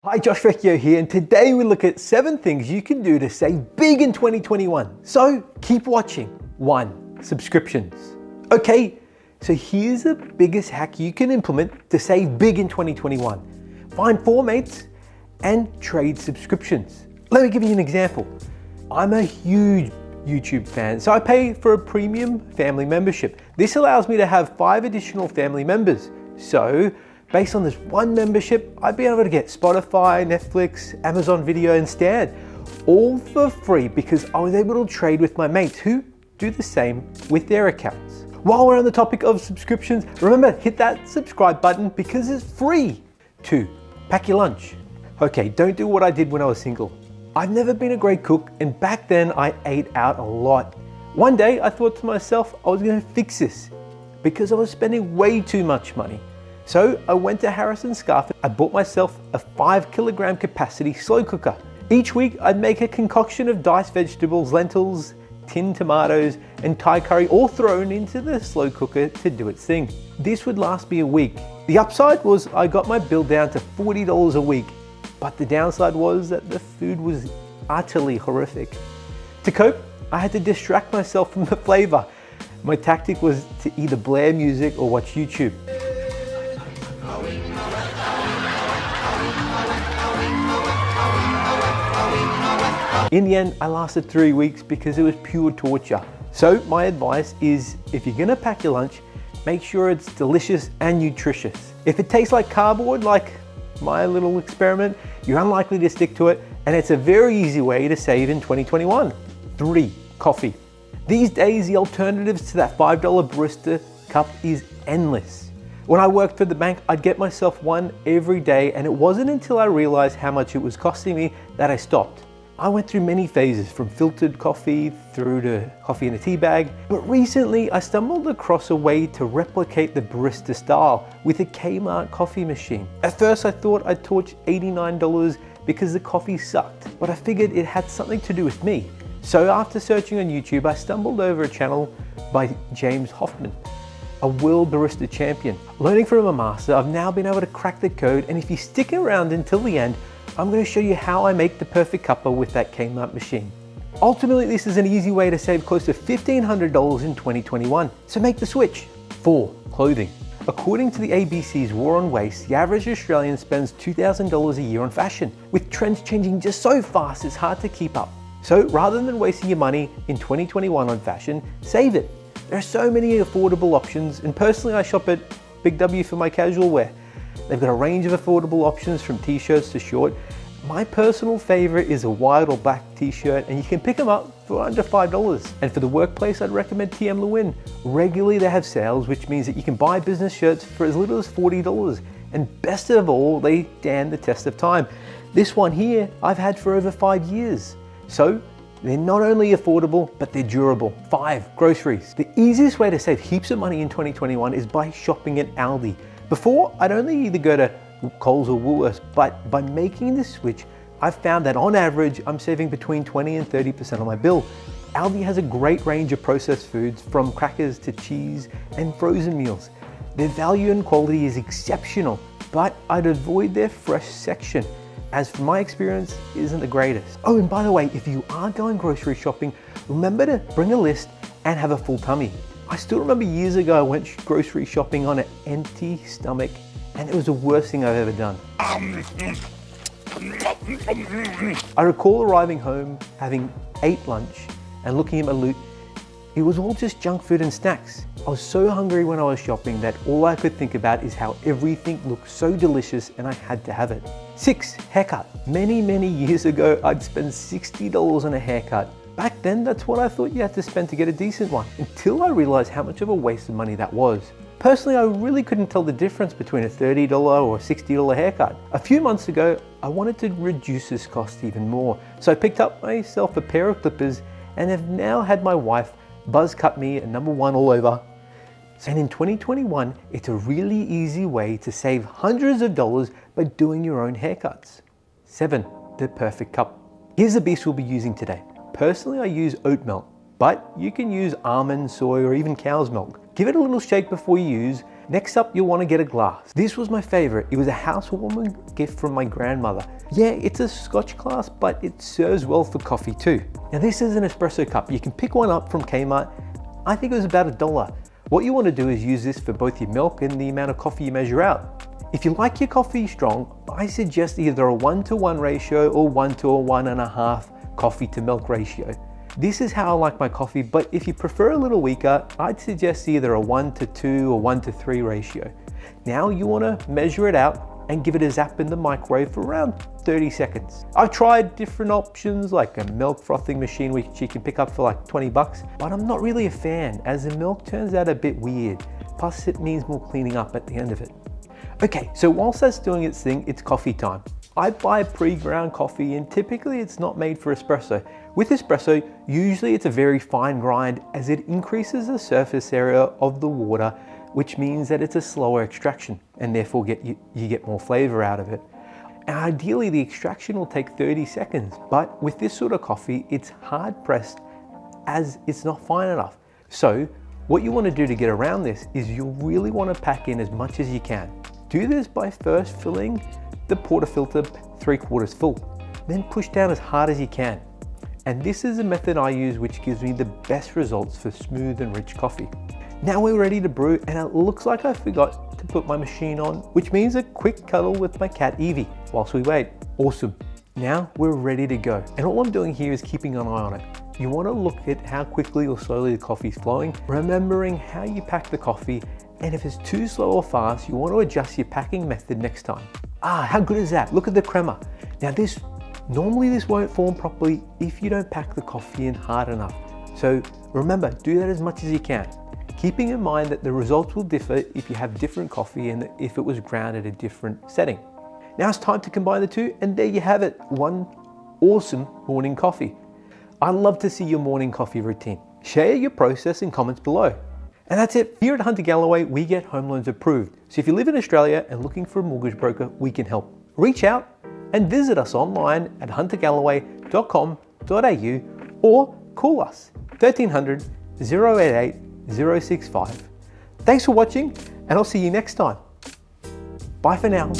Hi, Josh Vecchio here, and today we look at 7 things you can do to save big in 2021. So keep watching. 1. Subscriptions. Okay, so here's the biggest hack you can implement to save big in 2021. Find 4 mates and trade subscriptions. Let me give you an example. I'm a huge YouTube fan, so I pay for a premium family membership. This allows me to have 5 additional family members. So based on this one membership, I'd be able to get Spotify, Netflix, Amazon Video, and Stan, all for free because I was able to trade with my mates who do the same with their accounts. While we're on the topic of subscriptions, remember, hit that subscribe button because it's free. 2. Pack your lunch. Okay, don't do what I did when I was single. I've never been a great cook, and back then I ate out a lot. One day I thought to myself I was gonna fix this because I was spending way too much money. So I went to Harris & Scarfe. I bought myself a 5 kilogram capacity slow cooker. Each week I'd make a concoction of diced vegetables, lentils, tinned tomatoes, and Thai curry all thrown into the slow cooker to do its thing. This would last me a week. The upside was I got my bill down to $40 a week, but the downside was that the food was utterly horrific. To cope, I had to distract myself from the flavor. My tactic was to either blare music or watch YouTube. In the end, I lasted 3 weeks because it was pure torture. So my advice is, if you're gonna pack your lunch, make sure it's delicious and nutritious. If it tastes like cardboard, like my little experiment, you're unlikely to stick to it, and it's a very easy way to save in 2021. 3. Coffee. These days, the alternatives to that $5 barista cup is endless. When I worked for the bank, I'd get myself one every day, and it wasn't until I realized how much it was costing me that I stopped. I went through many phases, from filtered coffee through to coffee in a tea bag, but recently I stumbled across a way to replicate the barista style with a Kmart coffee machine. At first I thought I'd torch $89 because the coffee sucked, but I figured it had something to do with me. So after searching on YouTube, I stumbled over a channel by James Hoffman, a world barista champion. Learning from a master, I've now been able to crack the code, and if you stick around until the end, I'm going to show you how I make the perfect cuppa with that Kmart machine. Ultimately, this is an easy way to save close to $1,500 in 2021, so make the switch. 4. Clothing. According to the ABC's War on Waste, the average Australian spends $2,000 a year on fashion. With trends changing just so fast, it's hard to keep up. So rather than wasting your money in 2021 on fashion, save it. There are so many affordable options, and personally I shop at Big W for my casual wear. They've got a range of affordable options from t-shirts to short. My personal favorite is a white or black t-shirt, and you can pick them up for under $5. And for the workplace, I'd recommend TM Lewin. Regularly they have sales, which means that you can buy business shirts for as little as $40. And best of all, they stand the test of time. This one here, I've had for over 5 years. So they're not only affordable, but they're durable. 5. Groceries. The easiest way to save heaps of money in 2021 is by shopping at Aldi. Before, I'd only either go to Coles or Woolworths, but by making the switch, I've found that on average, I'm saving between 20 and 30% on my bill. Aldi has a great range of processed foods, from crackers to cheese and frozen meals. Their value and quality is exceptional, but I'd avoid their fresh section, as from my experience, isn't the greatest. Oh, and by the way, if you are going grocery shopping, remember to bring a list and have a full tummy. I still remember years ago I went grocery shopping on an empty stomach, and it was the worst thing I've ever done. I recall arriving home, having ate lunch, and looking at my loot. It was all just junk food and snacks. I was so hungry when I was shopping that all I could think about is how everything looked so delicious and I had to have it. 6. Haircut. Many years ago, I'd spend $60 on a haircut. Back then, that's what I thought you had to spend to get a decent one, until I realized how much of a waste of money that was. Personally, I really couldn't tell the difference between a $30 or $60 haircut. A few months ago, I wanted to reduce this cost even more, so I picked up myself a pair of clippers and have now had my wife buzz cut me a #1 all over. And in 2021, it's a really easy way to save hundreds of dollars by doing your own haircuts. 7. The perfect cup. Here's the beast we'll be using today. Personally, I use oat milk, but you can use almond, soy, or even cow's milk. Give it a little shake before you use, Next up, you'll want to get a glass. This was my favorite. It was a housewarming gift from my grandmother. Yeah, it's a Scotch glass, but it serves well for coffee too. Now this is an espresso cup. You can pick one up from Kmart. I think it was about $1. What you want to do is use this for both your milk and the amount of coffee you measure out. If you like your coffee strong, I suggest either a 1-to-1 ratio or 1-to-1.5 coffee to milk ratio. This is how I like my coffee, but if you prefer a little weaker, I'd suggest either a 1-to-2 or 1-to-3 ratio. Now you want to measure it out and give it a zap in the microwave for around 30 seconds. I've tried different options like a milk frothing machine which you can pick up for like 20 bucks, but I'm not really a fan as the milk turns out a bit weird. Plus it needs more cleaning up at the end of it. Okay, so whilst that's doing its thing, it's coffee time. I buy pre-ground coffee and typically it's not made for espresso. With espresso, usually it's a very fine grind as it increases the surface area of the water, which means that it's a slower extraction and therefore you get more flavor out of it. And ideally the extraction will take 30 seconds, but with this sort of coffee, it's hard pressed as it's not fine enough. So what you want to do to get around this is you'll really want to pack in as much as you can. Do this by first filling the portafilter 3/4 full, then push down as hard as you can. And this is a method I use which gives me the best results for smooth and rich coffee. Now we're ready to brew and it looks like I forgot to put my machine on, which means a quick cuddle with my cat Evie whilst we wait. Awesome. Now we're ready to go. And all I'm doing here is keeping an eye on it. You want to look at how quickly or slowly the coffee is flowing, remembering how you pack the coffee, and if it's too slow or fast, you want to adjust your packing method next time. How good is that? Look at the crema. Now normally this won't form properly if you don't pack the coffee in hard enough. So remember, do that as much as you can, keeping in mind that the results will differ if you have different coffee and if it was ground at a different setting. Now it's time to combine the two, and there you have it, one awesome morning coffee. I'd love to see your morning coffee routine. Share your process in comments below. And that's it. Here at Hunter Galloway, we get home loans approved. So if you live in Australia and looking for a mortgage broker, we can help. Reach out and visit us online at huntergalloway.com.au or call us 1300 088 065. Thanks for watching, and I'll see you next time. Bye for now.